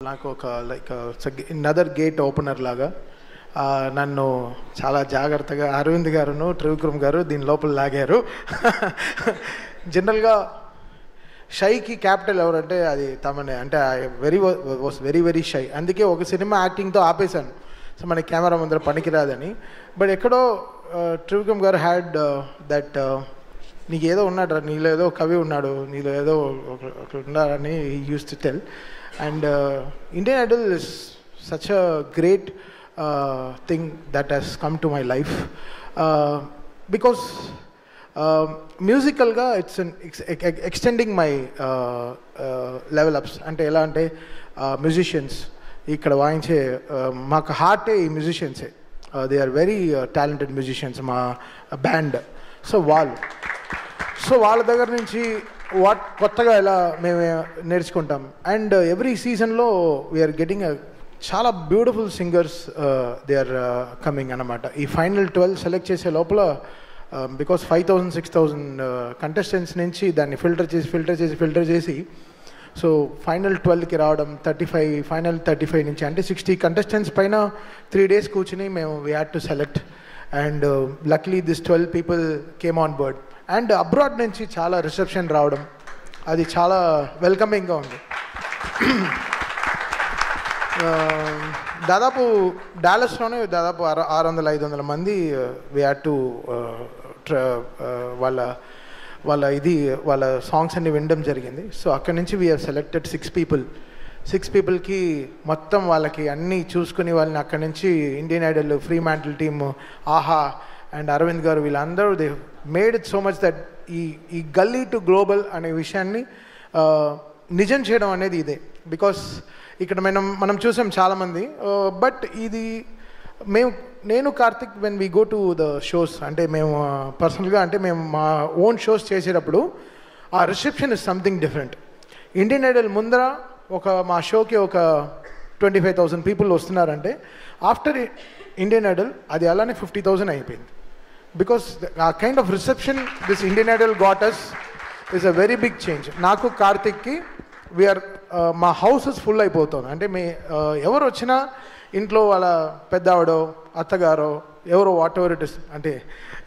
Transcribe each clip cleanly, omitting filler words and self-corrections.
నాకు ఒక like another gate opener లాగా నన్ను చాలా జాగ్రత్తగా అరవింద్ గారును త్రివిక్రమ్ గారు దీని లోపల లాగారు. జనరల్గా షైకి క్యాపిటల్ ఎవరంటే అది తమనే, అంటే వాస్ వెరీ వెరీ షై. అందుకే ఒక సినిమా యాక్టింగ్తో ఆపేశాను, సో మన కెమెరా ముందర పనికిరాదని. బట్ ఎక్కడో త్రివిక్రమ్ గారు హ్యాడ్ దట్ నీకు ఏదో ఉన్నాడు, నీలో ఏదో కవి ఉన్నాడు, నీలో ఏదో ఒకటి ఉన్నారని he uses to tell. And Indian Idol is such a great thing that he's come to my life because మ్యూజికల్గా it's extending my level ups. అంటే ఎలా అంటే మ్యూజిషియన్స్ ఇక్కడ వాయించే మాకు హార్టే ఈ మ్యూజిషియన్సే. They are very talented musicians మా బ్యాండ్. సో వాళ్ళ దగ్గర నుంచి కొత్తగా ఎలా మేము నేర్చుకుంటాం. అండ్ ఎవ్రీ సీజన్లో వీఆర్ గెటింగ్ చాలా beautiful singers they are coming అన్నమాట. ఈ ఫైనల్ 12 సెలెక్ట్ చేసే లోపల బికాస్ 5,000 6,000 కంటెస్టెంట్స్ నుంచి దాన్ని ఫిల్టర్ చేసి సో ఫైనల్ 12కి రావడం, 35 ఫైనల్ 35 నుంచి అంటే 60 కంటెస్టెంట్స్ పైన 3 days కూర్చుని మేము we had to select. And లక్లీ this 12 people came on board. And abroad నుంచి చాలా రిసెప్షన్ రావడం, అది చాలా వెల్కమింగ్గా ఉంది. దాదాపు డాలస్లోనే దాదాపు 600-500 మంది వీ హ్యాడ్ టు వాళ్ళ సాంగ్స్ అన్ని వినడం జరిగింది. సో అక్కడి నుంచి వీ హ్యావ్ సెలెక్టెడ్ 6 peopleకి మొత్తం వాళ్ళకి అన్నీ చూసుకుని వాళ్ళని అక్కడి నుంచి Indian Idol, free mantle team, ఆహా అండ్ అరవింద్ గారు వీళ్ళందరూ they made it so much that ఈ గల్లీ టు గ్లోబల్ అనే విషయాన్ని నిజం చేయడం అనేది ఇదే. బికాస్ ఇక్కడ మనం చూసాం చాలామంది, బట్ ఇది నేను Karthik when we go to the shows, అంటే మేము పర్సనల్గా అంటే మేము మా ఓన్ షోస్ చేసేటప్పుడు ఆ reception is something different. Indian Idol ముందర మా షోకి ఒక 25,000 people వస్తున్నారంటే ఆఫ్టర్ ఇండియన్ ఐడల్ అది అలానే 50,000 అయిపోయింది. Because a kind of reception this Indian Idol got us is a very big change. నాకు కార్తిక్కి వీఆర్ మా హౌసెస్ ఫుల్ అయిపోతుంది. అంటే ఎవరు వచ్చినా ఇంట్లో వాళ్ళ పెద్దావిడో అత్తగారో ఎవరో వాట్ ఎవర్ ఇట్ ఇస్, అంటే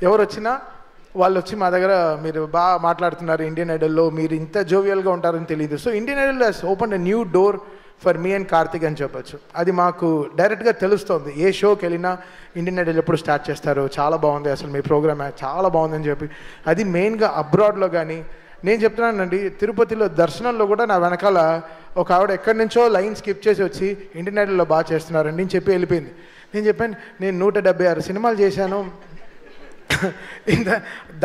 ఎవరు వచ్చినా వాళ్ళు వచ్చి మా దగ్గర మీరు బాగా మాట్లాడుతున్నారు ఇండియన్ ఐడల్లో, మీరు ఇంత జోవియల్గా ఉంటారని తెలియదు. So Indian Idol has open a new door for me and Karthik అని చెప్పచ్చు. అది మాకు డైరెక్ట్గా తెలుస్తుంది. ఏ షోకి వెళ్ళినా ఇండియన్ ఐడల్ ఎప్పుడు స్టార్ట్ చేస్తారు, చాలా బాగుంది అసలు మీ ప్రోగ్రామ్ చాలా బాగుందని చెప్పి. అది మెయిన్గా అబ్రాడ్లో కానీ నేను చెప్తున్నానండి, తిరుపతిలో దర్శనంలో కూడా నా వెనకాల ఒక ఆవిడ ఎక్కడి నుంచో లైన్ స్కిప్ చేసి వచ్చి ఇండియన్ ఐడల్లో బాగా చేస్తున్నారని నేను చెప్పి వెళ్ళిపోయింది. నేను చెప్పాను నేను 176 సినిమాలు చేశాను,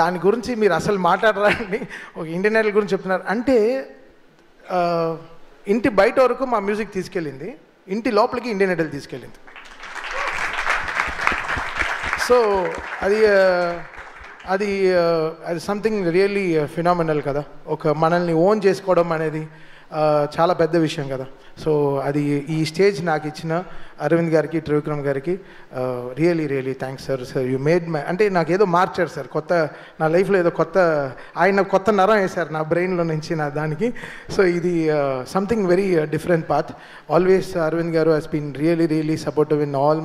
దాని గురించి మీరు అసలు మాట్లాడరాని ఒక ఇండియన్ ఐడల్ గురించి చెప్తున్నారు అంటే ఇంటి బయట వరకు మా మ్యూజిక్ తీసుకెళ్ళింది, ఇంటి లోపలికి ఇండియన్ ఐడల్ తీసుకెళ్ళింది. సో అది సంథింగ్ రియల్లీ ఫినామినల్ కదా. ఒక మనల్ని ఓన్ చేసుకోవడం అనేది చాలా పెద్ద విషయం కదా. సో అది ఈ స్టేజ్ నాకు ఇచ్చిన అరవింద్ గారికి, త్రివిక్రమ్ గారికి really thanks sir. You made my, అంటే నాకు ఏదో మార్చారు సార్, నా లైఫ్లో ఏదో ఆయన కొత్త నరం వేశారు నా బ్రెయిన్లో నుంచి నా దానికి. సో ఇది something very different path. Always Arvind గారు he's been really supportive in all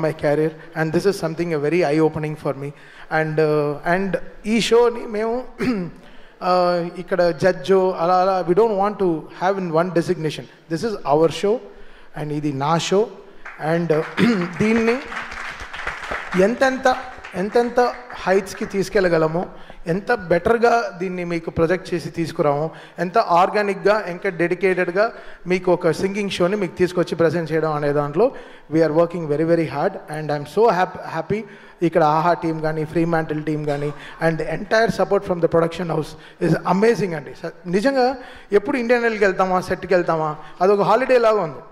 my career and this is something very eye opening for me. And ఈ షోని మేము ఇక్కడ జడ్జో అలా we don't want to have in one designation. This is our show and ఇది నా show. And దీన్ని ఎంతెంత హైట్స్కి తీసుకెళ్ళగలమో, ఎంత బెటర్గా దీన్ని మీకు ప్రొజెక్ట్ చేసి తీసుకురాము, ఎంత ఆర్గానిక్గా ఇంకా డెడికేటెడ్గా మీకు ఒక సింగింగ్ షోని మీకు తీసుకొచ్చి ప్రజెంట్ చేయడం అనే దాంట్లో we're working very hard. And I'm so happy ఇక్కడ ఆహా టీమ్ కానీ, ఫ్రీ మ్యాంటిల్ టీమ్ కానీ and entire support from the production house is amazing అండి. నిజంగా ఎప్పుడు ఇండియన్ ఐడల్కి వెళ్తామా, సెట్కి వెళ్తామా, అదొక హాలిడే లాగా ఉంది.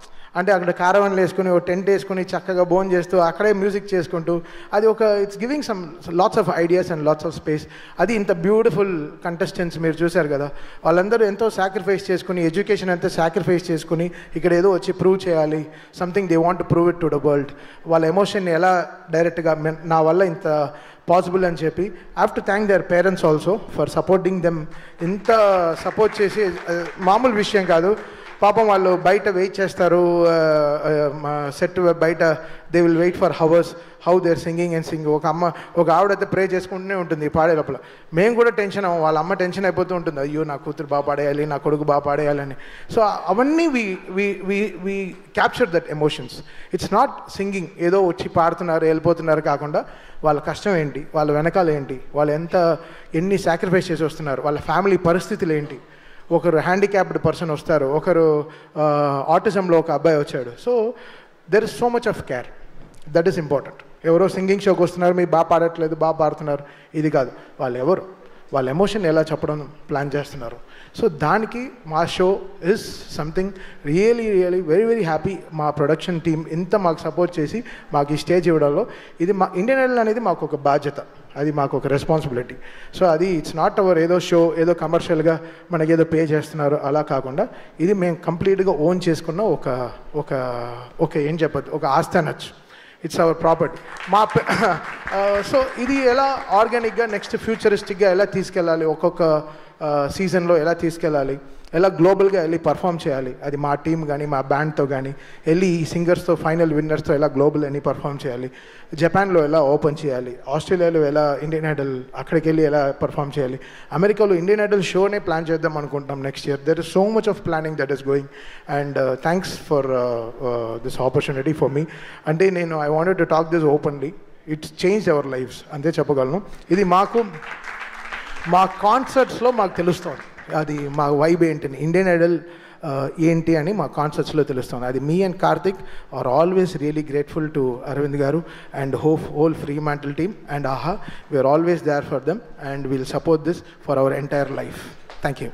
అంటే అక్కడ కారవన్లు వేసుకుని ఒక టెంట్ వేసుకుని చక్కగా భోజనం చేస్తూ అక్కడే మ్యూజిక్ చేసుకుంటూ అది it's giving some lots of ideas and lots of space. అది ఇంత బ్యూటిఫుల్ కంటెస్టెంట్స్ మీరు చూశారు కదా, వాళ్ళందరూ ఎంతో సాక్రిఫైస్ చేసుకుని, ఎడ్యుకేషన్ ఎంతో సాక్రిఫైస్ చేసుకుని ఇక్కడ ఏదో వచ్చి ప్రూవ్ చేయాలి, something they want to prove it to the world. వాళ్ళ ఎమోషన్ని ఎలా డైరెక్ట్గా నా వల్ల ఇంత పాసిబుల్ అని చెప్పి I have to thank their parents also for supporting them. ఇంత సపోర్ట్ చేసి మామూలు విషయం కాదు. పాపం వాళ్ళు బయట వెయిట్ చేస్తారు, సెట్ బయట they will wait for hours how they are singing and sing. ఒక ఆవిడైతే ప్రే చేసుకుంటూనే ఉంటుంది పాడే లోపల. మేము కూడా టెన్షన్ అవ్వం, వాళ్ళ అమ్మ టెన్షన్ అయిపోతూ ఉంటుంది, అయ్యో నా కూతురు బాగా పాడేయాలి, నా కొడుకు బాగా పాడేయాలని. సో అవన్నీ we capture that emotions. It's not singing ఏదో వచ్చి పాడుతున్నారు వెళ్ళిపోతున్నారు కాకుండా వాళ్ళ కష్టం ఏంటి, వాళ్ళ వెనకాల ఏంటి, వాళ్ళు ఎన్ని సాక్రిఫైస్ చేసి వస్తున్నారు, వాళ్ళ ఫ్యామిలీ పరిస్థితులు ఏంటి. ఒకరు హ్యాండిక్యాప్డ్ పర్సన్ వస్తారు, ఒకరు ఆటిజంలో ఒక అబ్బాయి వచ్చాడు. So there is so much of care, that is important. ఎవరో సింగింగ్ షోకి వస్తున్నారు, మీరు బాగా పాడట్లేదు, బాగా పాడుతున్నారు, ఇది కాదు. వాళ్ళు ఎవరు, వాళ్ళ ఎమోషన్ ఎలా చెప్పడం ప్లాన్ చేస్తున్నారు. సో దానికి మా show is something really very very happy. మా ప్రొడక్షన్ టీమ్ ఇంత మాకు సపోర్ట్ చేసి మాకు ఈ స్టేజ్ ఇవ్వడంలో, ఇది మా ఇండియన్ ఐడల్ అనేది మాకు ఒక బాధ్యత, అది మాకు ఒక రెస్పాన్సిబిలిటీ. సో అది ఇట్స్ నాట్ అవర్ ఏదో షో ఏదో కమర్షియల్గా మనకి ఏదో పే చేస్తున్నారు అలా కాకుండా, ఇది మేము కంప్లీట్గా ఓన్ చేసుకున్న ఒక ఏం చెప్పదు, ఒక ఆస్తి అనొచ్చు. It's our property. సో ఇది ఎలా ఆర్గానిక్గా నెక్స్ట్ ఫ్యూచరిస్టిక్గా ఎలా తీసుకెళ్ళాలి, ఒక్కొక్క సీజన్లో ఎలా తీసుకెళ్ళాలి, ఎలా గ్లోబల్గా వెళ్ళి పర్ఫామ్ చేయాలి, అది మా టీం కానీ మా బ్యాండ్తో కానీ వెళ్ళి ఈ సింగర్స్తో ఫైనల్ విన్నర్స్తో ఎలా గ్లోబల్ అని పర్ఫామ్ చేయాలి, జపాన్లో ఎలా ఓపెన్ చేయాలి, ఆస్ట్రేలియాలో ఎలా ఇండియన్ ఐడల్ అక్కడికి వెళ్ళి ఎలా పర్ఫామ్ చేయాలి, అమెరికాలో ఇండియన్ ఐడల్ షోనే ప్లాన్ చేద్దాం అనుకుంటాం next year. There is so much of planning that is going and thanks for this opportunity for me. అంటే I wanted to talk this openly. It's change our lives అంతే చెప్పగలను. ఇది మా కాన్సర్ట్స్లో మాకు తెలుస్తుంది, అది మా వైబ్ ఏంటని, ఇండియన్ ఐడల్ ఏంటి అని మా కాన్సర్ట్స్లో తెలుస్తుంది. అది me and Karthik are always really grateful to Aravind garu and whole Fremantle team and Aha. We're always there for them and we'll support this for our entire life. Thank you.